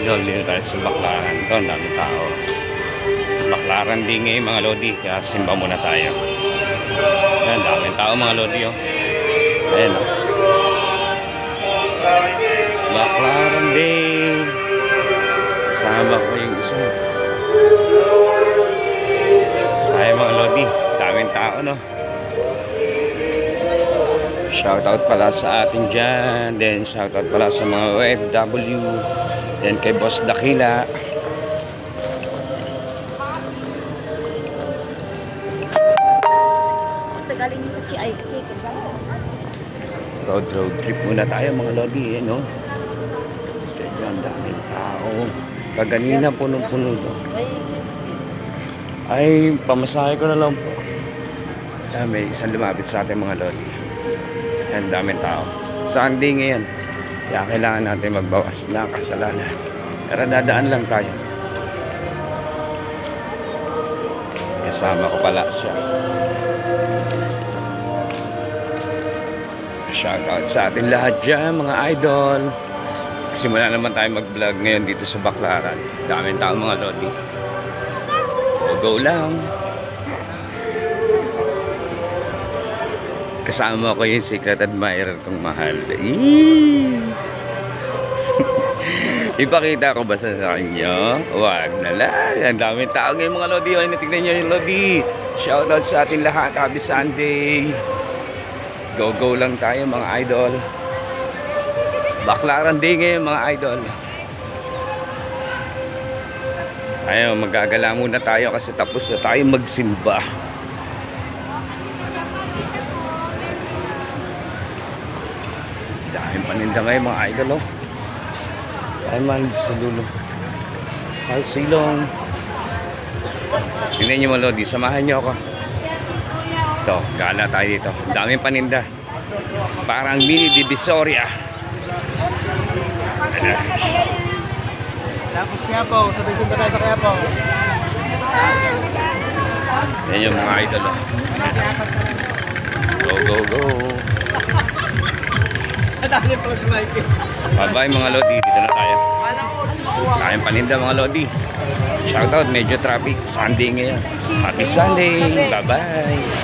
idol, dito tayo sa Baclaran. Ito, ang daming tao. Baclaran din ngayon mga lodi, kaya simba muna tayo. Ayan, daming tao mga lodi, oh. Ayan, oh. Baclaran din. Sama ko yung isa. Ayan mga lodi, daming tao, no. Shoutout pala sa ating dyan. Then shoutout pala sa mga OFW. Then kay Boss Dakila. Road trip muna tayo mga lodi, eh, no? Kaya ang daming tao. Kaganina punong-puno to. Ay, pamasahe ko na lang po. Kaya may isang lumapit sa ating mga lodi. Ang daming tao. Sunday ngayon. Kaya kailangan natin magbawas na kasalanan. Pero dadaan lang tayo. Kasama ko pala siya. Shoutout sa atin lahat dyan mga idol. Simula naman tayo mag-vlog ngayon dito sa Baclaran. Daming tao mga lodi. Go lang. Kasama ko yung secret admirer kong mahal. Ipakita ko ba sa inyo? Wag na lang. Ang daming tao ngayon mga lodi. Ay, natignan nyo yung lodi. Shoutout sa ating lahat. Happy Sunday. Go lang tayo mga idol. Baclaran din ngayon mga idol. Ayaw, magagala muna tayo kasi tapos na tayo magsimba. Dahil paninda ngayon mga idol, oh. Ay man, silulong. Ay silong. Tingnan nyo mga lodi, samahan nyo ako. Ito, gala tayo dito. Daming paninda. Parang mini Divisoria. Ano? Tapos kaya po, sabihin ba tayo sa kaya po? Yan yung mga idol, oh. Go. Bye bye mga lodi, dito na tayo. Kayang paninda mga lodi. Shoutout, medyo traffic. Sunday ngayon. Happy Sunday. Bye bye.